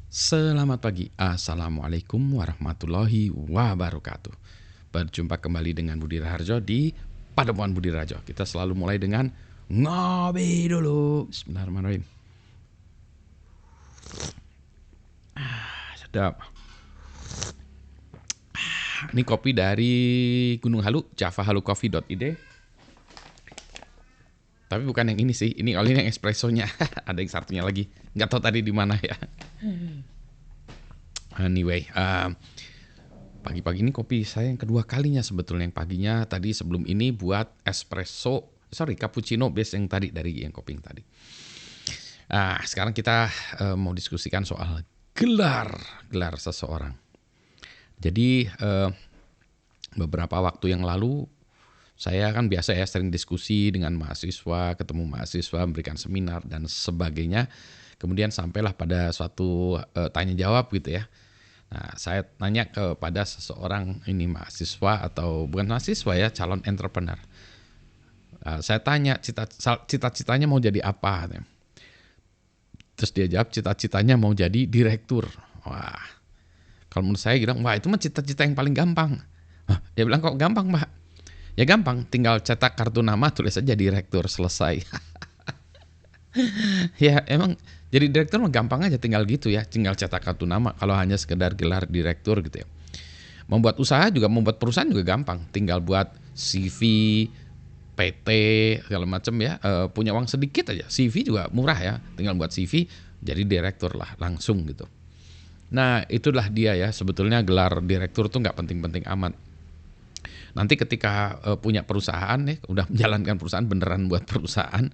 Selamat pagi, Assalamualaikum warahmatullahi wabarakatuh. Berjumpa kembali dengan Budi Raharjo di Padepokan Budi Raharjo. Kita selalu mulai dengan ngopi dulu. Bismillahirrahmanirrahim. Sedap. Ini kopi dari Gunung Halu, javahalucoffee.id. Tapi bukan yang ini sih, ini yang espressonya. Ada yang satunya lagi, nggak tahu tadi di mana ya. Anyway, pagi-pagi ini kopi saya yang kedua kalinya sebetulnya. Yang paginya tadi sebelum ini buat cappuccino base yang tadi dari yang kopi yang tadi. Sekarang kita mau diskusikan soal gelar seseorang. Jadi beberapa waktu yang lalu saya kan biasa ya sering diskusi dengan mahasiswa, ketemu mahasiswa, memberikan seminar dan sebagainya. Kemudian sampailah pada suatu tanya jawab gitu ya. Nah, saya tanya kepada seseorang ini mahasiswa atau bukan mahasiswa ya, calon entrepreneur. Saya tanya cita-citanya mau jadi apa? Terus dia jawab cita-citanya mau jadi direktur. Wah, kalau menurut saya bilang, wah itu mah cita-cita yang paling gampang. Dia bilang kok gampang Mbak? Ya gampang, tinggal cetak kartu nama, tulis aja direktur, selesai. Ya emang jadi direktur mah gampang aja, tinggal gitu ya, tinggal cetak kartu nama. Kalau hanya sekedar gelar direktur gitu ya. Membuat usaha juga, membuat perusahaan juga gampang, tinggal buat CV, PT segala macam ya. Punya uang sedikit aja, CV juga murah ya, tinggal buat CV jadi direktur lah langsung gitu. Nah itulah dia ya, sebetulnya gelar direktur tuh nggak penting-penting amat. Nanti ketika punya perusahaan nih, udah menjalankan perusahaan beneran buat perusahaan,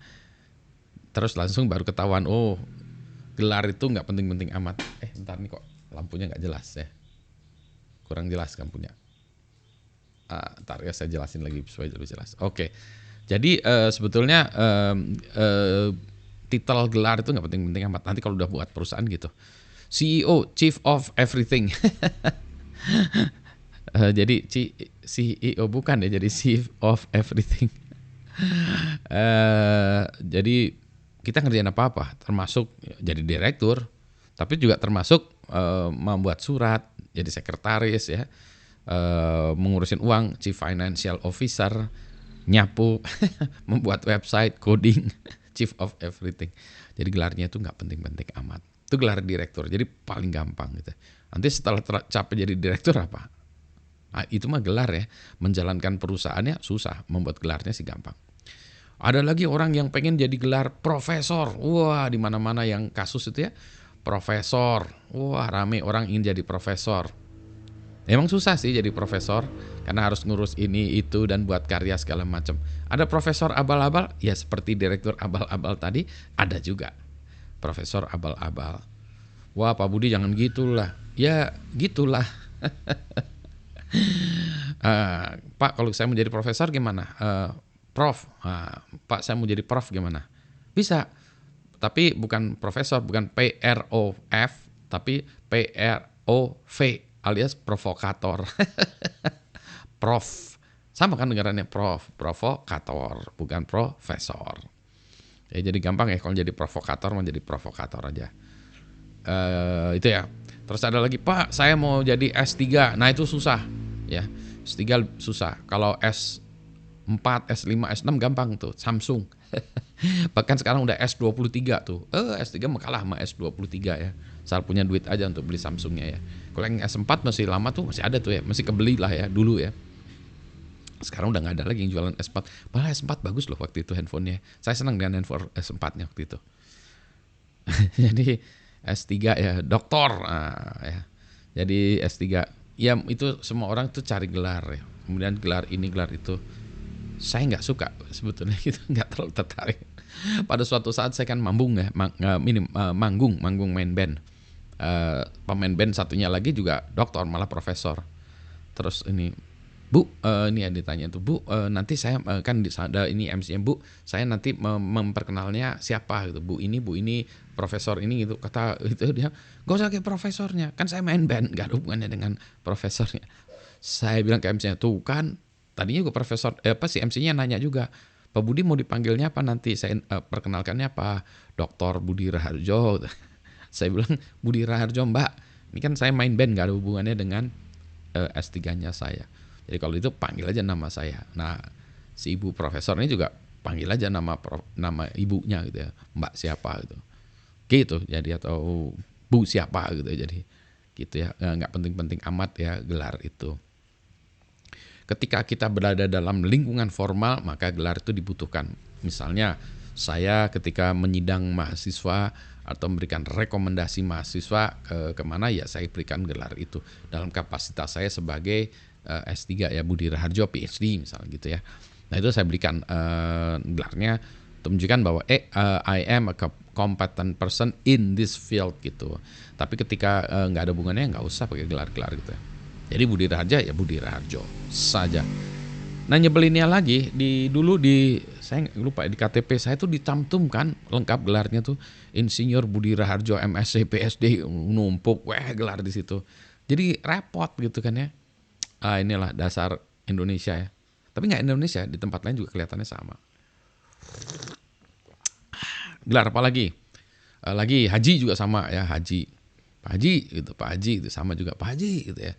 terus langsung baru ketahuan, oh gelar itu nggak penting-penting amat. Bentar nih kok lampunya nggak jelas ya, kurang jelas lampunya. Ntar ya saya jelasin lagi supaya lebih jelas. Oke, jadi sebetulnya titel gelar itu nggak penting-penting amat. Nanti kalau udah buat perusahaan gitu, CEO, Chief of Everything. Jadi CEO bukan ya, jadi Chief of Everything. Jadi kita ngerjain apa-apa, termasuk jadi direktur, tapi juga termasuk membuat surat, jadi sekretaris ya, mengurusin uang, Chief Financial Officer, nyapu, membuat website, coding, Chief of Everything. Jadi gelarnya itu nggak penting-penting amat. Itu gelar direktur, jadi paling gampang gitu. Nanti setelah capek jadi direktur apa? Nah, itu mah gelar ya. Menjalankan perusahaannya susah, membuat gelarnya sih gampang. Ada lagi orang yang pengen jadi gelar profesor. Wah, di mana-mana yang kasus itu ya, profesor. Wah, rame orang ingin jadi profesor. Emang susah sih jadi profesor karena harus ngurus ini itu dan buat karya segala macam. Ada profesor abal-abal, ya seperti direktur abal-abal tadi, ada juga profesor abal-abal. Wah, Pak Budi jangan gitulah. Ya, gitulah. Pak, kalau saya mau jadi profesor gimana? Prof, Pak saya mau jadi prof gimana? Bisa, tapi bukan profesor, bukan PROF, tapi PROV alias provokator. Prof, sama kan dengarannya prof, provokator, bukan profesor. Ya jadi gampang ya kalau jadi provokator, mau jadi provokator aja. Itu ya. Terus ada lagi, Pak saya mau jadi S3, nah itu susah ya. S3 susah, kalau S4, S5, S6 gampang tuh, Samsung. Bahkan sekarang udah S23 tuh. S3 mah kalah sama S23 ya. Asal punya duit aja untuk beli Samsungnya ya. Kalau yang S4 masih lama tuh, masih ada tuh ya, masih kebeli lah ya dulu ya. Sekarang udah nggak ada lagi yang jualan S4. Malah S4 bagus loh waktu itu handphonenya. Saya senang dengan handphone S4-nya waktu itu. Jadi S3 ya, doktor. Ya. Jadi S3. Ya itu semua orang tuh cari gelar ya. Kemudian gelar ini, gelar itu. Saya nggak suka sebetulnya gitu, nggak terlalu tertarik. Pada suatu saat saya kan manggung ya, manggung main band. Pemain band satunya lagi juga doktor, malah profesor. Terus ini, Bu, ini yang ditanya tuh, Bu, nanti saya kan ada ini MC-nya, Bu, saya nanti memperkenalnya siapa gitu, Bu ini profesor ini gitu, kata itu dia, gak usah kayak profesornya, kan saya main band, gak ada hubungannya dengan profesornya. Saya bilang ke MC-nya, tuh kan, tadinya juga profesor, si MC-nya nanya juga, Pak Budi mau dipanggilnya apa nanti, saya perkenalkannya apa, Dr. Budi Raharjo. Saya bilang, Budi Raharjo, Mbak, ini kan saya main band, gak ada hubungannya dengan S3-nya saya. Jadi kalau itu panggil aja nama saya. Nah, si ibu profesor ini juga panggil aja nama ibunya gitu ya, Mbak siapa gitu. Gitu jadi, atau Bu siapa gitu ya, jadi gitu ya, nggak penting-penting amat ya gelar itu. Ketika kita berada dalam lingkungan formal, maka gelar itu dibutuhkan. Misalnya saya ketika menyidang mahasiswa atau memberikan rekomendasi mahasiswa kemana, ya saya berikan gelar itu dalam kapasitas saya sebagai S3 ya, Budi Raharjo PhD misalnya gitu ya. Nah itu saya berikan gelarnya untuk menunjukkan bahwa I am a competent person in this field gitu. Tapi ketika nggak ada hubungannya, nggak usah pakai gelar-gelar gitu ya. Jadi Budi Raharjo ya Budi Raharjo saja. Nah nyebelinnya lagi, dulu saya lupa di KTP saya tuh dicantumkan lengkap gelarnya tuh Insinyur Budi Raharjo MSc PhD, numpuk gelar di situ. Jadi repot gitu kan ya. Inilah dasar Indonesia ya. Tapi nggak Indonesia, di tempat lain juga kelihatannya sama. Gelar apa lagi? Lagi haji juga sama ya, haji. Pak Haji gitu, Pak Haji itu sama juga Pak Haji gitu ya.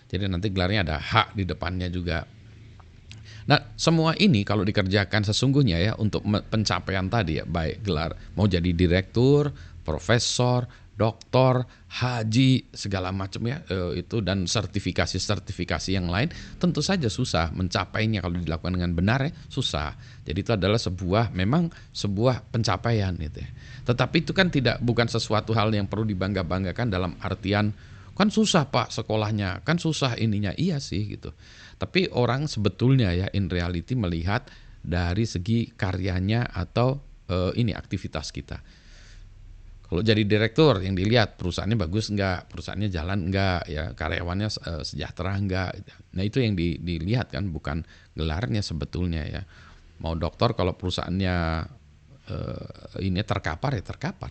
Jadi nanti gelarnya ada H di depannya juga. Nah, semua ini kalau dikerjakan sesungguhnya ya untuk pencapaian tadi ya, baik gelar mau jadi direktur, profesor, doktor, haji, segala macam ya, itu dan sertifikasi yang lain, tentu saja susah mencapainya kalau dilakukan dengan benar ya, susah. Jadi itu adalah memang sebuah pencapaian gitu ya. Tetapi itu kan bukan sesuatu hal yang perlu dibangga-banggakan dalam artian kan susah Pak sekolahnya, kan susah ininya, iya sih gitu. Tapi orang sebetulnya ya in reality melihat dari segi karyanya atau ini aktivitas kita. Kalau jadi direktur yang dilihat perusahaannya bagus enggak, perusahaannya jalan enggak, ya karyawannya sejahtera enggak. Nah itu yang dilihat kan, bukan gelarnya sebetulnya ya. Mau dokter kalau perusahaannya ini terkapar ya terkapar.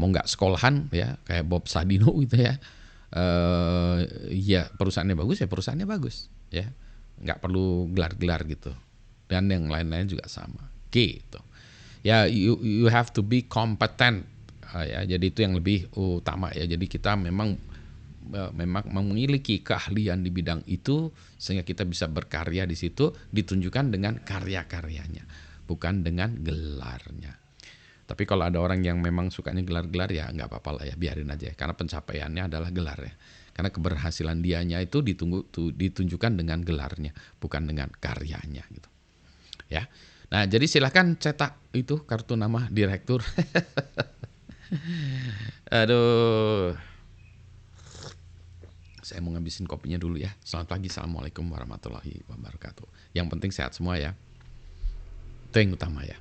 Mau enggak sekolahan ya kayak Bob Sadino gitu ya. Ya perusahaannya bagus ya perusahaannya bagus ya, nggak perlu gelar-gelar gitu. Dan yang lain-lain juga sama gitu ya. You have to be competent ya, jadi itu yang lebih utama ya. Jadi kita memang memiliki keahlian di bidang itu sehingga kita bisa berkarya di situ, ditunjukkan dengan karya-karyanya, bukan dengan gelarnya. Tapi kalau ada orang yang memang sukanya gelar-gelar ya nggak apa-apa lah ya, biarin aja. Karena pencapaiannya adalah gelar ya. Karena keberhasilan dianya itu ditunjukkan dengan gelarnya, bukan dengan karyanya gitu. Ya. Nah, jadi silahkan cetak itu kartu nama direktur. Aduh. Saya mau ngabisin kopinya dulu ya. Selamat pagi, assalamualaikum warahmatullahi wabarakatuh. Yang penting sehat semua ya. Itu yang utama ya.